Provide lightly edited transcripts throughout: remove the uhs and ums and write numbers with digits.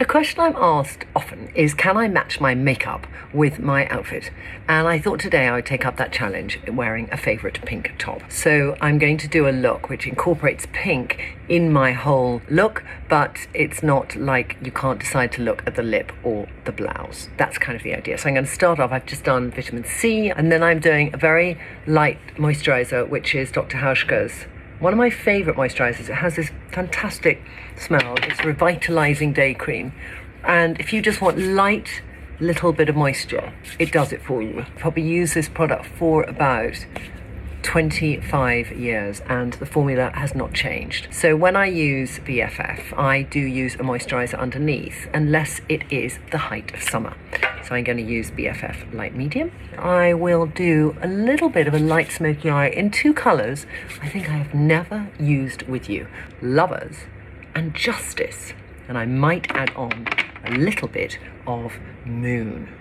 A question I'm asked often is, can I match my makeup with my outfit? And I thought today I would take up that challenge wearing a favourite pink top. So I'm going to do a look which incorporates pink in my whole look, but it's not like you can't decide to look at the lip or the blouse. That's kind of the idea. So I'm going to start off, I've just done vitamin C, and then I'm doing a very light moisturiser, which is Dr. Hauschka's. One of my favourite moisturisers. It has this fantastic smell. It's revitalising day cream. And if you just want light, little bit of moisture, it does it for you. I've probably used this product for about 25 years and the formula has not changed. So when I use BFF, I do use a moisturiser underneath unless it is the height of summer. So I'm going to use BFF light medium. I will do a little bit of a light smoky eye in two colours I think I have never used with you. Lovers and Justice. And I might add on a little bit of Moon.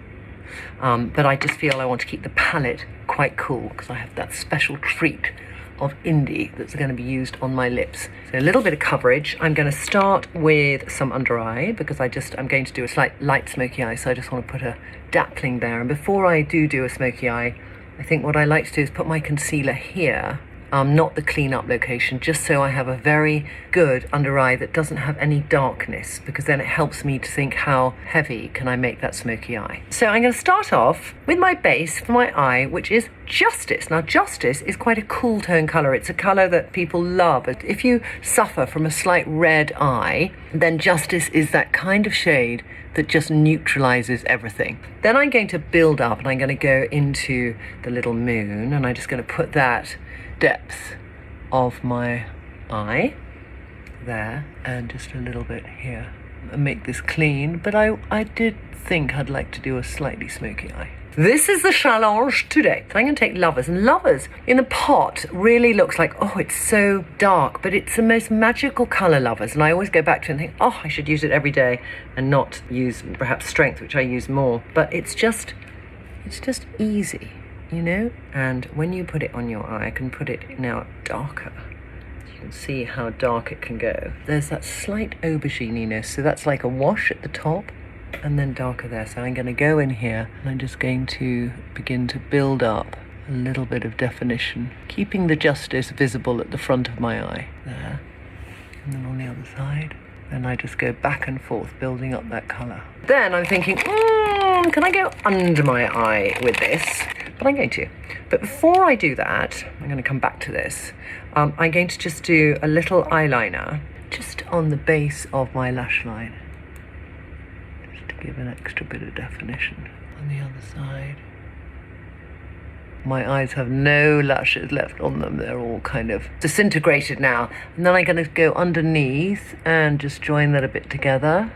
But I just feel I want to keep the palette quite cool because I have that special treat of Indi that's going to be used on my lips. So a little bit of coverage. I'm going to start with some under eye because I'm going to do a slight light smoky eye, so I just want to put a dappling there. And before I do a smoky eye, I think what I like to do is put my concealer here, not the clean up location, just so I have a very good under eye that doesn't have any darkness, because then it helps me to think how heavy can I make that smoky eye. So I'm going to start off with my base for my eye, which is Justice. Now Justice is quite a cool tone colour. It's a colour that people love. If you suffer from a slight red eye, then Justice is that kind of shade that just neutralises everything. Then I'm going to build up and I'm going to go into the little Moon, and I'm just going to put that depth of my eye there and just a little bit here and make this clean. But I did think I'd like to do a slightly smoky eye. This is the challenge today. So I'm going to take Lovers, and Lovers in the pot really looks like, oh, it's so dark, but it's the most magical colour, Lovers. And I always go back to it and think, oh, I should use it every day and not use perhaps Strength, which I use more. But it's just easy, you know? And when you put it on your eye, I can put it now darker. You can see how dark it can go. There's that slight aubergine-iness, so that's like a wash at the top and then darker there. So I'm going to go in here and I'm just going to begin to build up a little bit of definition, keeping the Justice visible at the front of my eye there, and then on the other side. And I just go back and forth, building up that colour. Then I'm thinking, can I go under my eye with this? But I'm going to. But before I do that, I'm going to come back to this. I'm going to just do a little eyeliner just on the base of my lash line, just to give an extra bit of definition. On the other side. My eyes have no lashes left on them. They're all kind of disintegrated now. And then I'm going to go underneath and just join that a bit together.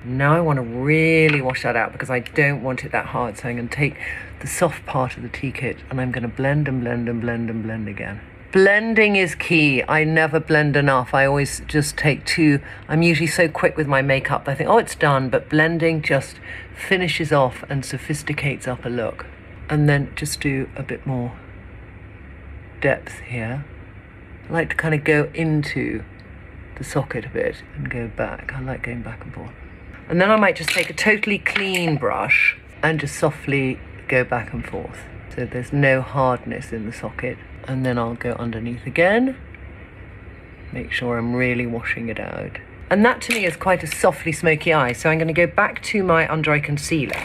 Now I want to really wash that out because I don't want it that hard. So I'm going to take the soft part of the tea kit and I'm going to blend and blend and blend and blend again. Blending is key. I never blend enough. I always just take two. I'm usually so quick with my makeup. I think, oh, it's done. But blending just finishes off and sophisticates up a look. And then just do a bit more depth here. I like to kind of go into the socket a bit and go back. I like going back and forth. And then I might just take a totally clean brush and just softly go back and forth. So there's no hardness in the socket. And then I'll go underneath again. Make sure I'm really washing it out. And that to me is quite a softly smoky eye. So I'm going to go back to my under eye concealer.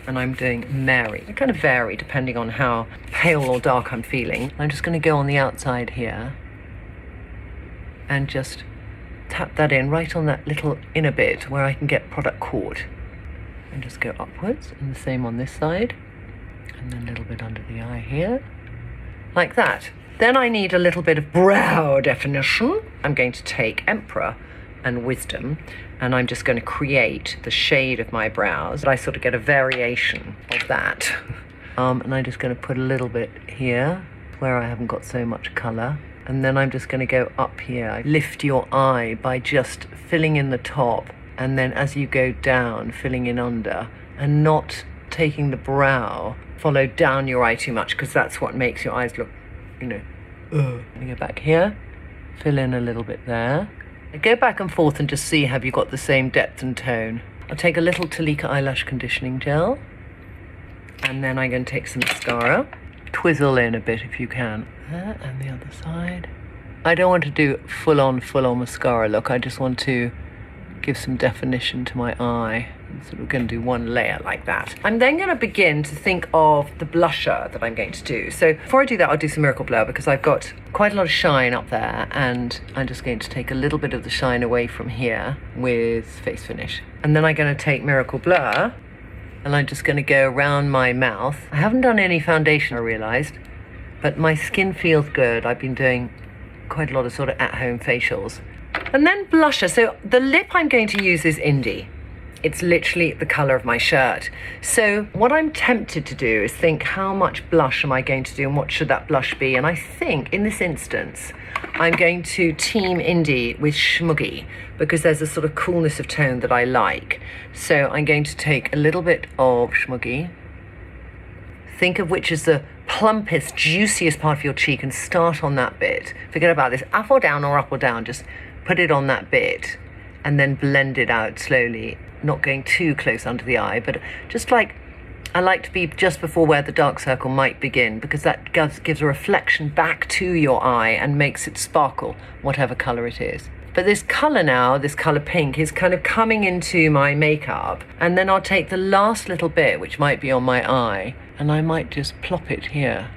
And I'm doing Mary. I kind of vary depending on how pale or dark I'm feeling. I'm just going to go on the outside here and just tap that in right on that little inner bit where I can get product caught. And just go upwards, and the same on this side. And then a little bit under the eye here. Like that. Then I need a little bit of brow definition. I'm going to take Emperor and Wisdom, and I'm just going to create the shade of my brows. I sort of get a variation of that. And I'm just going to put a little bit here where I haven't got so much colour. And then I'm just going to go up here. Lift your eye by just filling in the top, and then as you go down, filling in under, and not taking the brow follow down your eye too much, because that's what makes your eyes look, you know, Let me go back here, fill in a little bit there. Go back and forth and just see, have you got the same depth and tone? I'll take a little Talika eyelash conditioning gel, and then I'm going to take some mascara. Twizzle in a bit if you can. And the other side. I don't want to do full-on mascara look. I just want to give some definition to my eye. So we're going to do one layer like that. I'm then going to begin to think of the blusher that I'm going to do. So before I do that, I'll do some Miracle Blur because I've got quite a lot of shine up there, and I'm just going to take a little bit of the shine away from here with Face Finish. And then I'm going to take Miracle Blur, and I'm just going to go around my mouth. I haven't done any foundation, I realised, but my skin feels good. I've been doing quite a lot of sort of at-home facials. And then blusher. So the lip I'm going to use is Indi. It's literally the colour of my shirt. So what I'm tempted to do is think, how much blush am I going to do and what should that blush be? And I think in this instance, I'm going to team Indi with Smoky because there's a sort of coolness of tone that I like. So I'm going to take a little bit of Smoky, think of which is the plumpest, juiciest part of your cheek and start on that bit. Forget about this up or down or up or down, just put it on that bit and then blend it out slowly. Not going too close under the eye, but just like, I like to be just before where the dark circle might begin because that gives a reflection back to your eye and makes it sparkle, whatever colour it is. But this colour now, this colour pink, is kind of coming into my makeup, and then I'll take the last little bit, which might be on my eye, and I might just plop it here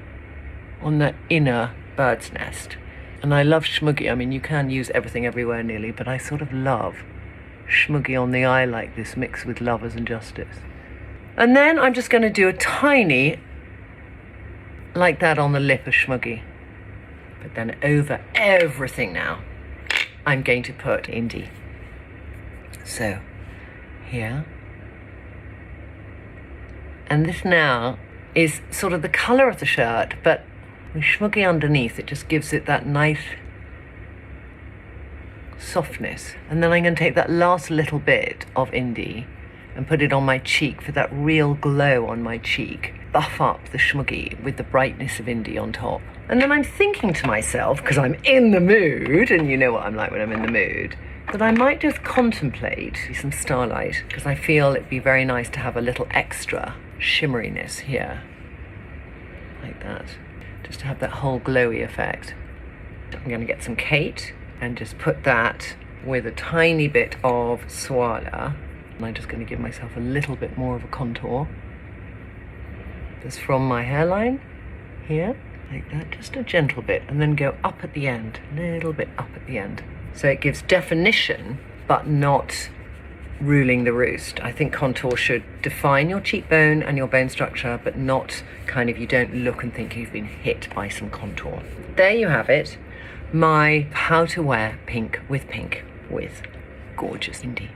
on that inner bird's nest. And I love Schmuggy. I mean, you can use everything everywhere nearly, but I sort of love Schmuggy on the eye like this, mixed with Lovers and Justice. And then I'm just going to do a tiny, like that on the lip of Schmuggy. But then over everything now, I'm going to put Indi. So, here. And this now is sort of the colour of the shirt, but with Schmuggy underneath, it just gives it that nice softness. And then I'm going to take that last little bit of Indi and put it on my cheek for that real glow on my cheek. Buff up the Schmuggy with the brightness of Indi on top. And then I'm thinking to myself, because I'm in the mood, and you know what I'm like when I'm in the mood, that I might just contemplate some starlight, because I feel it'd be very nice to have a little extra shimmeriness here. Like that. Just to have that whole glowy effect. I'm going to get some Kate and just put that with a tiny bit of Swala. And I'm just going to give myself a little bit more of a contour. Just from my hairline here, like that, just a gentle bit, and then go up at the end, a little bit up at the end. So it gives definition, but not ruling the roost. I think contour should define your cheekbone and your bone structure, but not kind of, you don't look and think you've been hit by some contour. There you have it, my how to wear pink with gorgeous Indi.